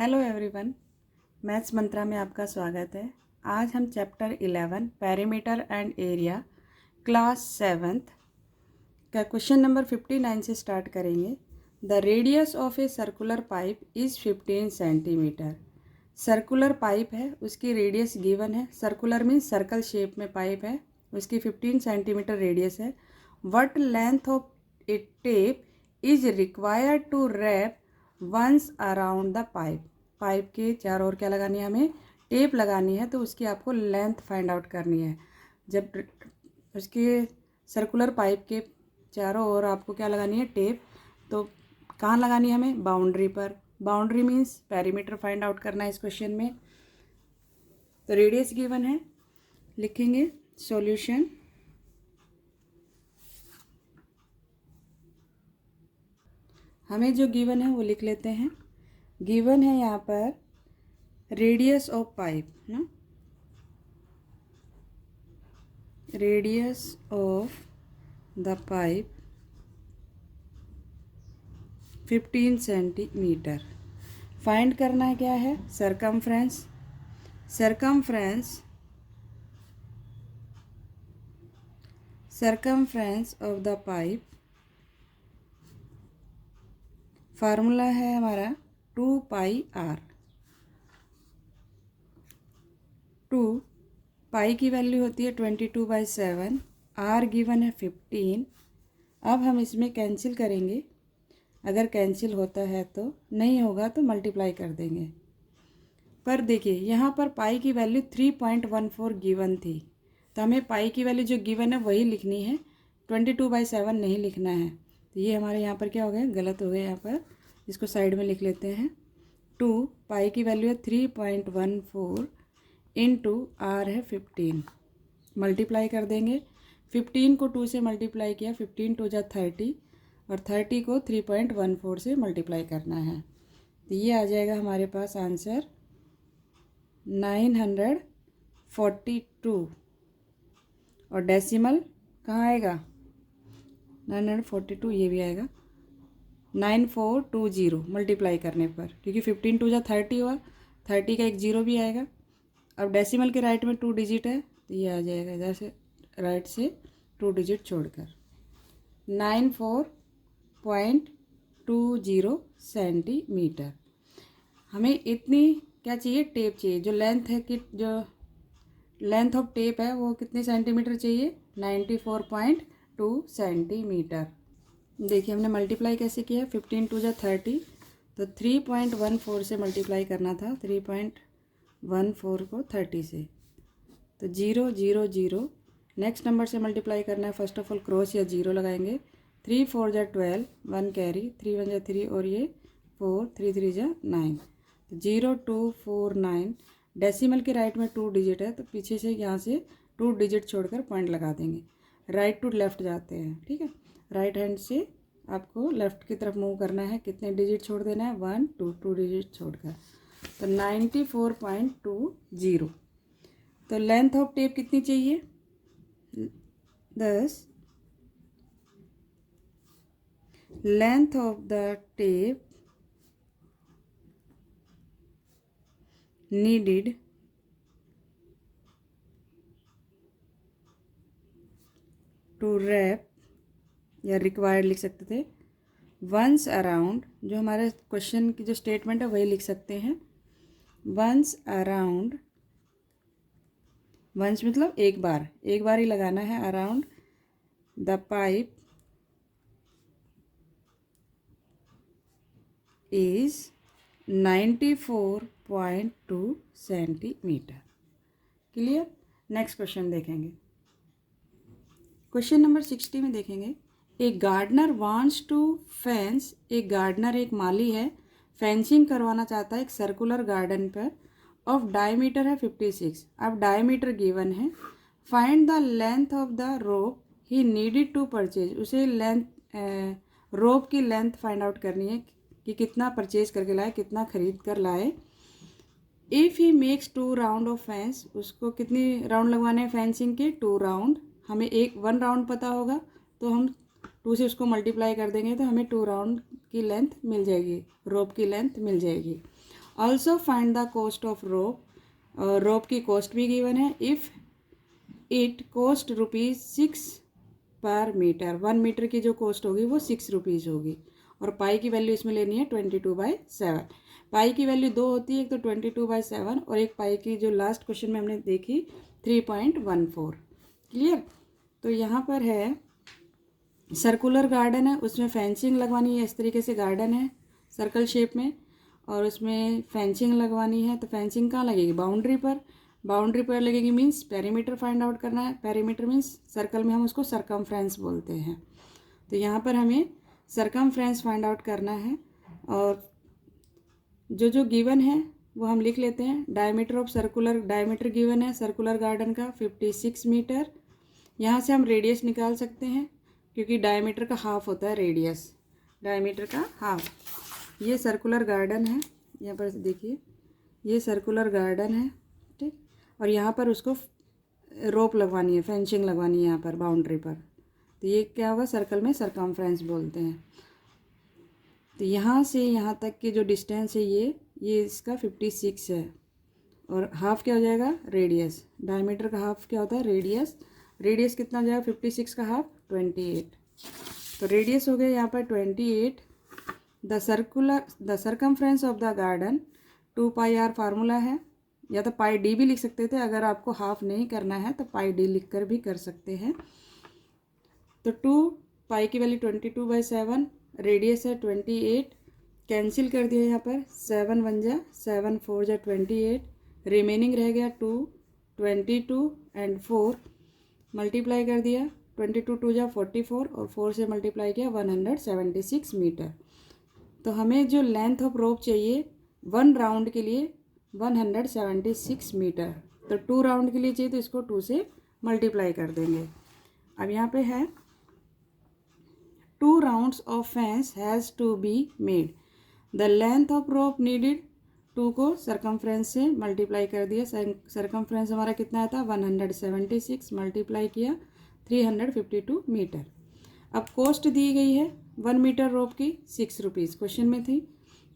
Hello everyone, maths मंत्रा में आपका स्वागत है। आज हम chapter 11 perimeter and area class 7th का क्वेश्चन नंबर 59 से स्टार्ट करेंगे। The radius of a circular pipe is 15 centimetre. Circular pipe है, उसकी रेडियस गिवन है। सर्कुलर मीन्स सर्कल शेप में पाइप है, उसकी 15 सेंटीमीटर रेडियस है। What length of a tape is required to wrap once around the pipe. Pipe के चारों ओर क्या लगानी है, हमें टेप लगानी है, तो उसकी आपको लेंथ फाइंड आउट करनी है। जब उसके सर्कुलर पाइप के चारों ओर आपको क्या लगानी है, टेप, तो कहाँ लगानी है हमें, बाउंड्री पर। Boundary means perimeter find out करना है इस क्वेश्चन में। तो रेडियस गिवन है, लिखेंगे सॉल्यूशन। हमें जो गिवन है वो लिख लेते हैं। गिवन है यहाँ पर रेडियस ऑफ पाइप ना, radius of the pipe 15 centimetre. Find करना है क्या है, circumference. Circumference of the pipe, formula है हमारा 2πr। 2 पाई की वैल्यू होती है 22/7, r गिवन है 15। अब हम इसमें कैंसिल करेंगे, अगर कैंसिल होता है तो, नहीं होगा तो मल्टीप्लाई कर देंगे। पर देखिए यहाँ पर पाई की वैल्यू 3.14 गिवन थी, तो हमें पाई की वैल्यू जो गिवन है वही लिखनी है, 22/7 नहीं लिखना है। तो ये हमारे यहाँ पर क्या हो गया, गलत हो गया। यहाँ पर इसको साइड में लिख लेते हैं। 2 पाई की वैल्यू है 3.14 इंटू आर है 15, मल्टीप्लाई कर देंगे। 15 को 2 से मल्टीप्लाई किया, 15 2 जा 30, और 30 को 3.14 से मल्टीप्लाई करना है। तो ये आ जाएगा हमारे पास आंसर 942। और डेसिमल कहाँ आएगा, 942 ये भी आएगा 9420 मल्टीप्लाई करने पर, क्योंकि 15 2 जा 30 हुआ, 30 का एक जीरो भी आएगा। अब डेसिमल के राइट में 2 डिजिट है, तो ये आ जाएगा इधर से राइट से 2 डिजिट छोड़कर 94.20 सेंटीमीटर। हमें इतनी क्या चाहिए, टेप चाहिए। जो लेंथ है कि जो लेंथ ऑफ टेप है वो कितने सेंटीमीटर चाहिए, 94.2 सेंटीमीटर। देखिए हमने मल्टीप्लाई कैसे किया, 15 2 जा 30, तो 3.14 से मल्टीप्लाई करना था, 3.14 को 30 से, तो 0 0 0। नेक्स्ट नंबर से मल्टीप्लाई करना है, फर्स्ट ऑफ ऑल क्रॉस या जीरो लगाएंगे। 3 4 जा 12, 1 कैरी, 3 1 जा 3 और ये 4, 3 3 जा 9, तो 0 2 4 9। डेसिमल के राइट में 2 डिजिट है, तो पीछे से यहाँ से 2 डिजिट छोड़कर पॉइंट लगा देंगे। राइट टू लेफ़्ट जाते हैं, ठीक है। राइट हैंड से आपको लेफ़्ट की तरफ मूव करना है। कितने डिजिट छोड़ देना है, 1 2 2 डिजिट छोड़कर, तो 94.20। तो लेंथ ऑफ टेप कितनी चाहिए, 10। Length of the tape needed to wrap, या रिक्वायर्ड लिख सकते थे, वंस अराउंड। जो हमारे क्वेश्चन की जो स्टेटमेंट है वही लिख सकते हैं, वंस अराउंड। वंस मतलब एक बार ही लगाना है, around the pipe is 94.2 centimetre. Clear. Next question देखेंगे। क्वेश्चन नंबर 60 में देखेंगे, a gardener wants to fence. एक गार्डनर, एक माली है, फेंसिंग करवाना चाहता है एक सर्कुलर गार्डन पर, ऑफ डायमीटर है 56। अब डायमीटर गिवन है। Find the length of the rope he needed to purchase. उसे लेंथ रोप की लेंथ फाइंड आउट करनी है कि कितना परचेज करके लाए, कितना खरीद कर लाए। If he makes 2 round of fence, उसको कितनी राउंड लगवाने हैं फेंसिंग के, 2 राउंड। हमें 1 राउंड पता होगा, तो हम 2 से उसको मल्टीप्लाई कर देंगे, तो हमें 2 राउंड की लेंथ मिल जाएगी, रोप की लेंथ मिल जाएगी। Also find the cost of rope, rope की कॉस्ट भी गिवन है। इफ़ इट कॉस्ट ₹6 पर मीटर, 1 मीटर की जो कॉस्ट होगी वो ₹6 होगी। और पाई की वैल्यू इसमें लेनी है 22/7। पाई की वैल्यू दो होती है, एक तो 22/7 और एक पाई की जो लास्ट क्वेश्चन में हमने देखी 3.14। क्लियर। तो यहाँ पर है सर्कुलर गार्डन है, उसमें फेंसिंग लगवानी है। इस तरीके से गार्डन है सर्कल शेप में और उसमें फेंसिंग लगवानी है। तो फेंसिंग कहाँ लगेगी? बाउंड्री पर। बाउंड्री पर लगेगी मीन्स पेरीमीटर फाइंड आउट करना है। पेरीमीटर मीन्स सर्कल में हम उसको सरकमफ्रेंस बोलते हैं। तो यहाँ पर हमें सरकमफ्रेंस फाइंड आउट करना है और जो गिवन है वो हम लिख लेते हैं। Diameter of circular, diameter given है सर्कुलर गार्डन का 56 मीटर। यहाँ से हम रेडियस निकाल सकते हैं क्योंकि डायमीटर का हाफ होता है रेडियस, डायमीटर का हाफ। ये सर्कुलर गार्डन है, यहाँ पर देखिए ये सर्कुलर गार्डन है, ठीक। और यहाँ पर उसको रोप लगवानी है, फेंसिंग लगवानी है यहाँ पर बाउंड्री पर। तो ये क्या होगा? सर्कल में सरकमफ्रेंस बोलते हैं। तो यहाँ से यहाँ तक की जो डिस्टेंस है ये इसका 56 है और हाफ क्या हो जाएगा? रेडियस। डायमीटर का हाफ क्या होता है? रेडियस। रेडियस कितना हो जाएगा? 56 का हाफ 28। तो रेडियस हो गया यहाँ पर 28। The circumference of the garden 2πr formula है, या तो पाई डी भी लिख सकते थे। अगर आपको हाफ नहीं करना है तो पाई डी लिख कर भी कर सकते हैं। तो 2 पाई की वैल्यू 22/7, रेडियस है 28, कैंसिल कर दिया यहाँ पर। 7 1 जा 7 4 जा 28, रिमेनिंग रह गया 2, 22 एंड 4 मल्टीप्लाई कर दिया। 22 2 जा 44 और 4 से मल्टीप्लाई किया 176 मीटर। तो हमें जो लेंथ ऑफ रोप चाहिए 1 राउंड के लिए 176 मीटर। तो 2 राउंड के लिए चाहिए तो इसको 2 से मल्टीप्लाई कर देंगे। अब यहाँ पे है 2 rounds of fence has to be made. The length of rope needed, 2 को सरकमफ्रेंस से मल्टीप्लाई कर दिया। सरकमफ्रेंस हमारा कितना आता है? 176 मल्टीप्लाई किया 352 मीटर। अब कॉस्ट दी गई है 1 मीटर रोप की ₹6, क्वेश्चन में थी।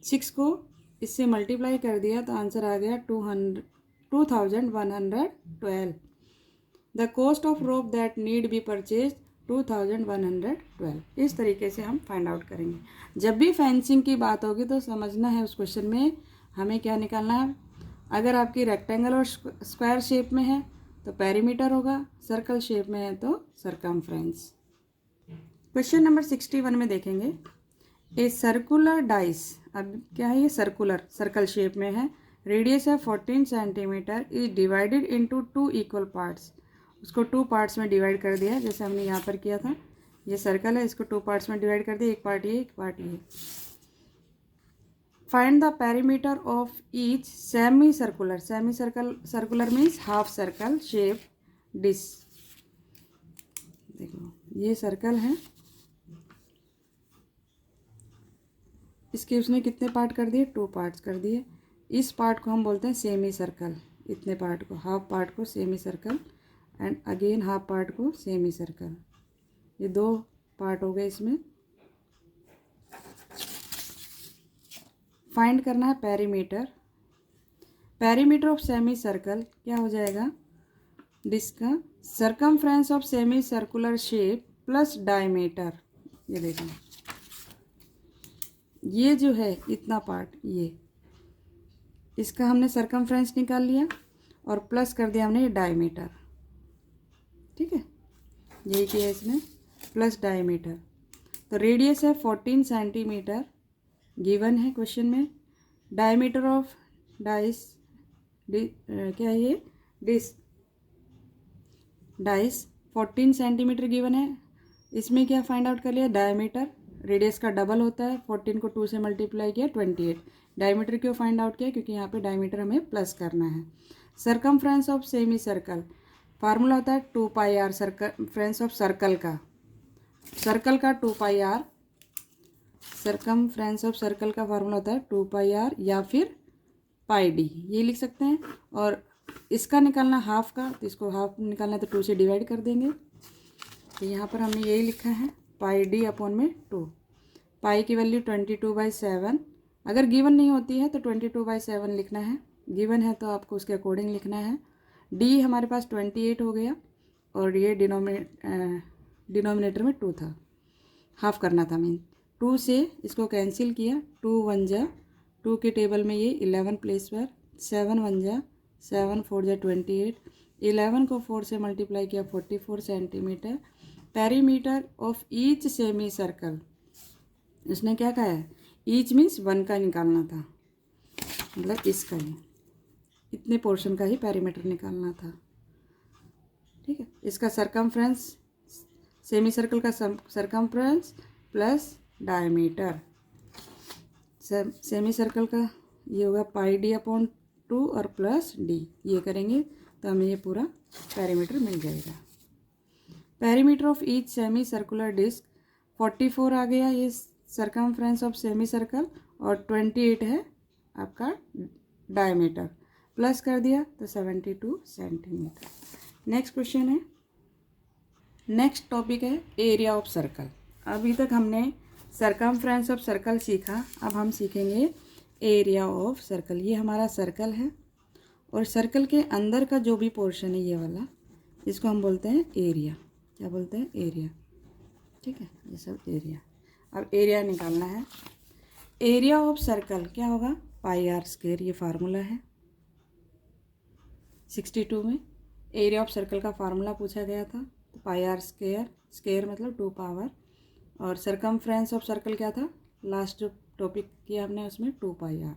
6 को इससे मल्टीप्लाई कर दिया तो आंसर आ गया 2112। The cost of rope that need be purchase 2112। इस तरीके से हम फाइंड आउट करेंगे। जब भी फेंसिंग की बात होगी तो समझना है उस क्वेश्चन में हमें क्या निकालना है। अगर आपकी रेक्टेंगल और स्क्वायर शेप में है तो पेरीमीटर होगा, सर्कल शेप में है तो सरकमफ्रेंस। क्वेश्चन नंबर 61 में देखेंगे ए सर्कुलर डाइस। अब क्या है? ये सर्कुलर, सर्कल शेप में है, रेडियस है 14 centimetre, is divided into 2 equal parts. उसको 2 पार्ट्स में डिवाइड कर दिया जैसे हमने यहाँ पर किया था। ये सर्कल है, इसको 2 पार्ट्स में डिवाइड कर दिया, एक पार्ट ये, एक पार्ट ये। Find the perimeter of each semi circular, semi circle, circular means half circle shape disc. देखो ये सर्कल है, इसके उसने कितने पार्ट कर दिए? 2 पार्ट्स कर दिए। इस पार्ट को हम बोलते हैं सेमी सर्कल, इतने पार्ट को, हाफ पार्ट को semi circle and again half part को सेमी सर्कल। ये 2 पार्ट हो गए। इसमें फाइंड करना है perimeter. Perimeter of semi circle क्या हो जाएगा? डिस्का circumference of semi circular shape plus diameter. ये देखो ये जो है इतना पार्ट, ये इसका हमने सरकमफ्रेंस निकाल लिया और प्लस कर दिया हमने डायमीटर। ठीक है, यही किया इसने, प्लस डायमीटर। तो रेडियस है 14 सेंटीमीटर गिवन है क्वेश्चन में। डायमीटर ऑफ डाइस क्या है? ये डाइस 14 सेंटीमीटर गिवन है। इसमें क्या फाइंड आउट कर लिया? डायमीटर, रेडियस का डबल होता है, 14 को 2 से मल्टीप्लाई किया 28। डायमीटर क्यों फाइंड आउट किया? क्योंकि यहाँ पे डायमीटर हमें प्लस करना है। Circumference of semi circle formula होता है 2πr, सरकमफ्रेंस ऑफ सर्कल का, सर्कल का 2πr, सरकमफ्रेंस ऑफ सर्कल का फार्मूला होता है 2πr या फिर πd, ये लिख सकते हैं। और इसका निकालना हाफ का, तो इसको हाफ निकालना है तो 2 से डिवाइड कर देंगे। तो यहाँ पर हमने यही लिखा है πd अपॉन में 2। पाई की वैल्यू 22/7, अगर गिवन नहीं होती है तो 22/7 लिखना है, गिवन है तो आपको उसके अकॉर्डिंग लिखना है। डी हमारे पास 28 हो गया और ये डिनोमिनेटर में 2 था, हाफ करना था मीन। 2 से इसको कैंसिल किया, 2 1 जा 2 के टेबल में ये 11 प्लेस पर, 7 1 जा 7 4 जा 28, 11 को 4 से मल्टीप्लाई किया 44 centimetre. Perimeter of each semi circle, इसने क्या कहा है, ईच मीन्स 1 का निकालना था, मतलब इसका ही, इतने पोर्शन का ही पेरीमीटर निकालना था। ठीक है, इसका सरकमफ्रेंस, सेमी सर्कल का circumference plus diameter, semi circle का ये होगा πd/2 और प्लस डी, ये करेंगे तो हमें ये पूरा पेरीमीटर मिल जाएगा। Perimeter of each semi circular disc 44 आ गया ये सरकमफ्रेंस ऑफ सेमी सर्कल, और 28 है आपका डायमीटर, प्लस कर दिया तो 72 सेंटीमीटर। नेक्स्ट क्वेश्चन है, नेक्स्ट टॉपिक है एरिया ऑफ सर्कल। अभी तक हमने सरकमफ्रेंस ऑफ सर्कल सीखा, अब हम सीखेंगे एरिया ऑफ सर्कल। ये हमारा सर्कल है और सर्कल के अंदर का जो भी पोर्शन है ये वाला, इसको हम बोलते हैं एरिया। क्या बोलते हैं, एरिया। ठीक है, ये सब एरिया। अब एरिया निकालना है। एरिया ऑफ सर्कल क्या होगा, πr², ये फार्मूला है। 62 में एरिया ऑफ सर्कल का फार्मूला पूछा गया था, तो πr², स्क्वायर मतलब 2 पावर, और सरकमफ्रेंस ऑफ सर्कल क्या था, लास्ट जो टॉपिक किया हमने उसमें 2πr।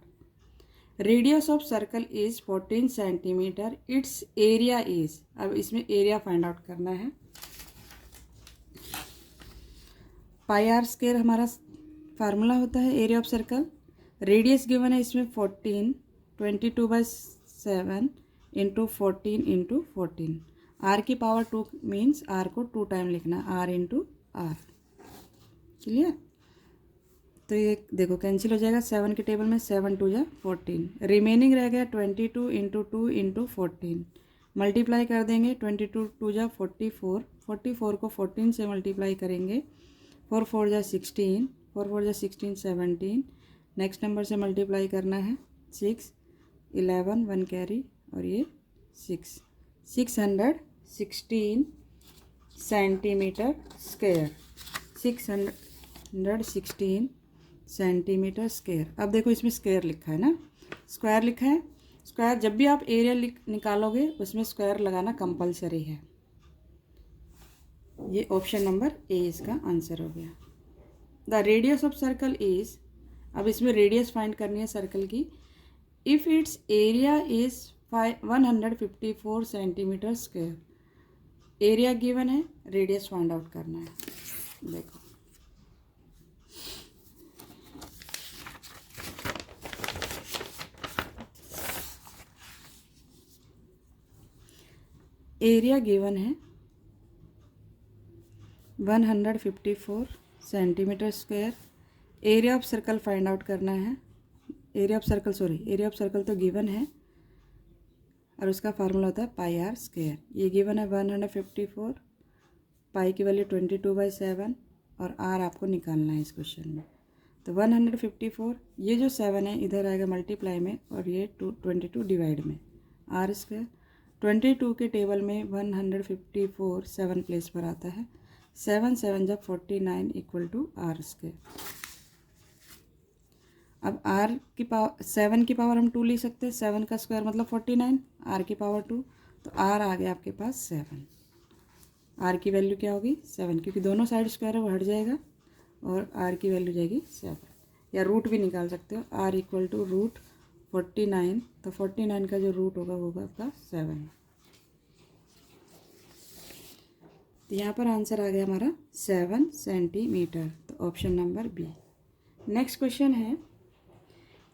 Radius of circle is 14 centimetre, it's area is, अब इसमें एरिया फाइंड आउट करना है। πr² हमारा फार्मूला होता है area of circle, radius given है इसमें 14, 22/7 इंटू 14 इंटू 14, आर की पावर 2 मीन्स आर को 2 टाइम लिखना, आर इंटू आर। क्लियर, तो ये देखो कैंसिल हो जाएगा, 7 के टेबल में 7 2 जा 14, रिमेनिंग रह गया 22 इंटू 2 इंटू 14, मल्टीप्लाई कर देंगे, 22 2 जा 44, 44 को 14 से मल्टीप्लाई करेंगे, 4 4 जा 16, 4 4 जा 16 17, नेक्स्ट नंबर से मल्टीप्लाई करना है 6 11 1 कैरी और ये 6, 616 सेंटीमीटर स्क्वायर, 616 सेंटीमीटर स्क्वायर। अब देखो इसमें स्क्वायर लिखा है ना, स्क्वायर लिखा है, स्क्वायर जब भी आप एरिया निकालोगे उसमें स्क्वायर लगाना कंपलसरी है। ये ऑप्शन नंबर ए इसका आंसर हो गया। The radius of circle is, अब इसमें रेडियस फाइंड करनी है सर्कल की। If it's area is 154 centimetre square, area given है, रेडियस फाइंड आउट करना है। देखो एरिया गिवन है 154 centimetre square, area of circle find out करना है। एरिया ऑफ सर्कल तो गिवन है और उसका फार्मूला होता है πr²। ये गिवन है 154, पाई की वैल्यू 22/7 और r आपको निकालना है इस क्वेश्चन में। तो 154, ये जो 7 है इधर आएगा मल्टीप्लाई में और ये 22 डिवाइड में, r²। 22 के टेबल में 154 7 प्लेस पर आता है, 7 7 जब 49 इक्वल टू r²। अब r की पावर 7 की पावर हम 2 लिख सकते हैं, 7 का स्क्वायर मतलब 49, r की पावर 2, तो r आ गया आपके पास 7। r की वैल्यू क्या होगी 7, क्योंकि दोनों साइड स्क्वायर है वो हट जाएगा और r की वैल्यू जाएगी 7, या रूट भी निकाल सकते हो, r इक्वल टू रूट 49, तो 49 का जो रूट होगा वो होगा आपका 7। तो यहाँ पर आंसर आ गया हमारा 7 सेंटीमीटर, तो option number B. Next question है,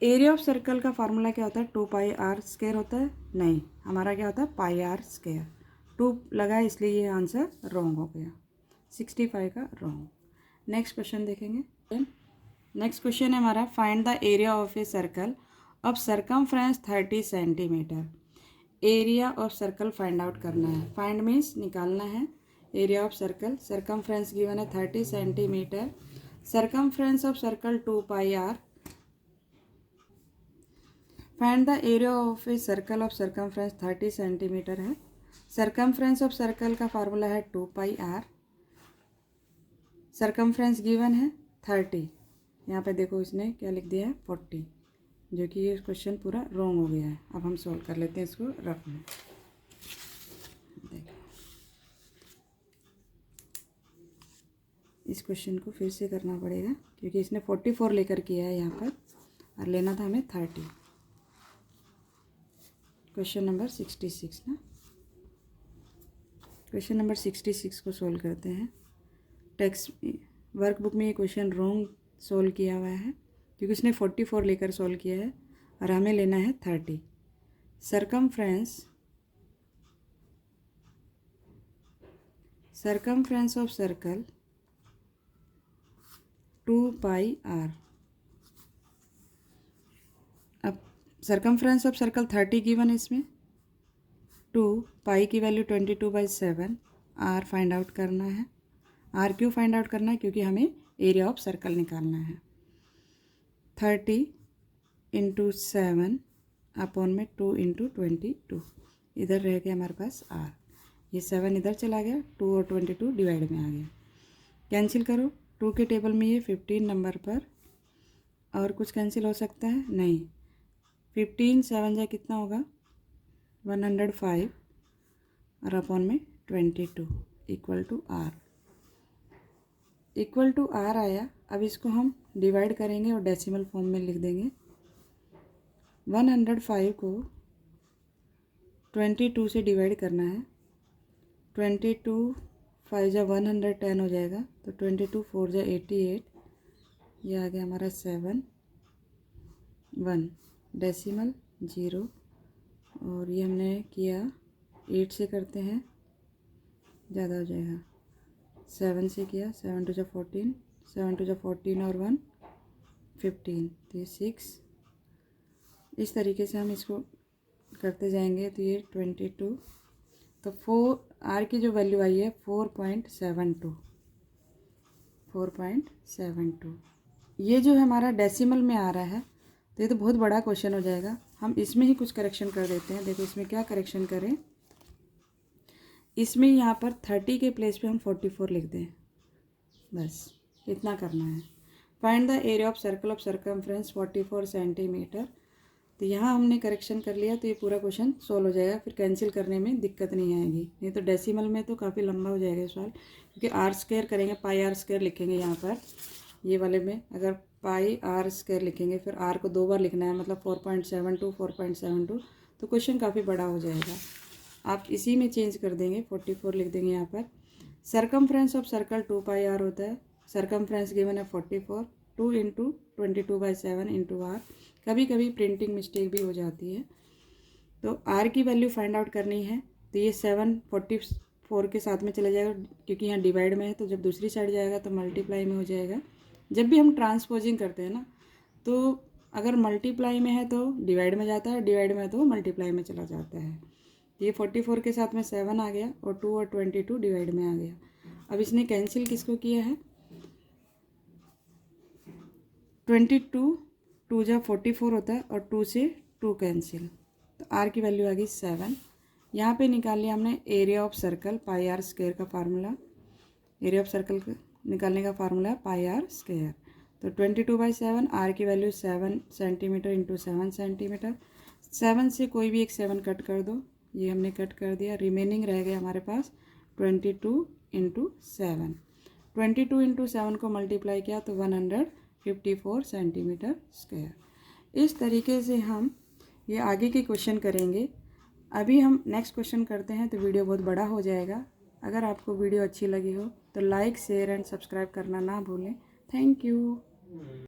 एरिया ऑफ सर्कल का फार्मूला क्या होता है, 2πr² होता है, नहीं हमारा क्या होता है πr², 2 लगा है इसलिए ये आंसर रॉन्ग हो गया, 65 का रॉन्ग। नेक्स्ट क्वेश्चन देखेंगे। नेक्स्ट क्वेश्चन है हमारा, find the area of a circle of circumference 30 centimetre. Area of circle find out करना है, फाइंड मीन्स निकालना है। Area of circle, circumference given है 30 centimetre, circumference of circle 2πr, find the area of a circle of circumference 30 centimetre है। Circumference of circle का formula है 2πr। Circumference given है 30, यहाँ पे देखो इसने क्या लिख दिया है 40, जो कि ये क्वेश्चन पूरा रॉन्ग हो गया है। अब हम सॉल्व कर लेते हैं इसको रफ में। देखो इस क्वेश्चन को फिर से करना पड़ेगा क्योंकि इसने 44 लेकर किया है यहाँ पर और लेना था हमें 30। क्वेश्चन नंबर 66 ना, क्वेश्चन नंबर 66 को सोल्व करते हैं। टेक्स्ट वर्कबुक में ये क्वेश्चन रॉन्ग सोल्व किया हुआ है क्योंकि उसने 44 लेकर सोल्व किया है और हमें लेना है 30। Circumference of circle 2πr। अब सर्कमफ्रेंस ऑफ सर्कल 30 गिवन है इसमें, 2 पाई की वैल्यू 22/7, आर फाइंड आउट करना है। आर क्यों फाइंड आउट करना है? क्योंकि हमें एरिया ऑफ सर्कल निकालना है। 30 × 7 अपॉन में 2 × 22, इधर रह गया हमारे पास आर, ये 7 इधर चला गया, 2 और 22 डिवाइड में आ गया। कैंसिल करो, 2 के टेबल में ये 15 नंबर पर, और कुछ कैंसिल हो सकता है? नहीं। 15 7 जा कितना होगा 105 और अपॉन में 22 equal to R. Equal to R आया। अब इसको हम डिवाइड करेंगे और डेसिमल फॉर्म में लिख देंगे। 105 को 22 से डिवाइड करना है। 22 5 जा 110 हो जाएगा, तो 22 4 जा 88, ये आ गया हमारा 7 1 डेसिमल 0, और ये हमने किया 8 से करते हैं, ज़्यादा हो जाएगा। 7 से किया, 7 2 जा 14, 7 2 जा 14 और 1 15, तो ये 6। इस तरीके से हम इसको करते जाएंगे तो ये 22, तो 4 आर की जो वैल्यू आई है 4.72। ये जो हमारा डेसिमल में आ रहा है तो ये तो बहुत बड़ा क्वेश्चन हो जाएगा। हम इसमें ही कुछ करेक्शन कर देते हैं। देखो इसमें क्या करेक्शन करें, इसमें यहाँ पर 30 के प्लेस पे हम 44 लिख दें, बस इतना करना है। Find the area of circle of circumference 44 centimetre. तो यहाँ हमने करेक्शन कर लिया तो ये पूरा क्वेश्चन सॉल्व हो जाएगा, फिर कैंसिल करने में दिक्कत नहीं आएगी। नहीं तो डेसिमल में तो काफ़ी लंबा हो जाएगा सवाल, क्योंकि आर स्क्वायर करेंगे, पाई आर स्क्वायर लिखेंगे यहाँ पर। ये वाले में अगर पाई आर स्क्वायर लिखेंगे, फिर आर को 2 बार लिखना है, मतलब 4.72 तो क्वेश्चन काफ़ी बड़ा हो जाएगा। आप इसी में चेंज कर देंगे, 44 लिख देंगे यहाँ पर। सर्कमफ्रेंस ऑफ सर्कल 2πr होता है। सर्कमफ्रेंस गिवन है 44, 2 × 22/7 × आर। कभी कभी प्रिंटिंग मिस्टेक भी हो जाती है। तो आर की वैल्यू फाइंड आउट करनी है, तो ये 7 44 के साथ में चला जाएगा, क्योंकि यहाँ डिवाइड में है, तो जब दूसरी साइड जाएगा तो मल्टीप्लाई में हो जाएगा। जब भी हम ट्रांसपोजिंग करते हैं ना, तो अगर मल्टीप्लाई में है तो डिवाइड में जाता है, डिवाइड में है तो मल्टीप्लाई में चला जाता है। ये 44 के साथ में 7 आ गया और 2 और 22 डिवाइड में आ गया। अब इसने कैंसिल किसको किया है, 22 2 जा 44 होता है और 2 से 2 कैंसिल, तो आर की वैल्यू आ गई 7। यहाँ पे निकाल लिया हमने area of circle, pi R square का फार्मूला। एरिया ऑफ सर्कल निकालने का फार्मूला है पाई आर स्क्वायर। तो 22/7, आर की वैल्यू 7 सेंटीमीटर × 7 सेंटीमीटर। 7 से कोई भी एक 7 कट कर दो, ये हमने कट कर दिया। रिमेनिंग रह गया हमारे पास 22 × 7। 22 × 7 को मल्टीप्लाई किया तो 154 सेंटीमीटर स्क्वायर। इस तरीके से हम ये आगे के क्वेश्चन करेंगे। अभी हम नेक्स्ट क्वेश्चन करते हैं, तो वीडियो बहुत बड़ा हो जाएगा। अगर आपको वीडियो अच्छी लगी हो तो लाइक शेयर एंड सब्सक्राइब करना ना भूलें। Thank you.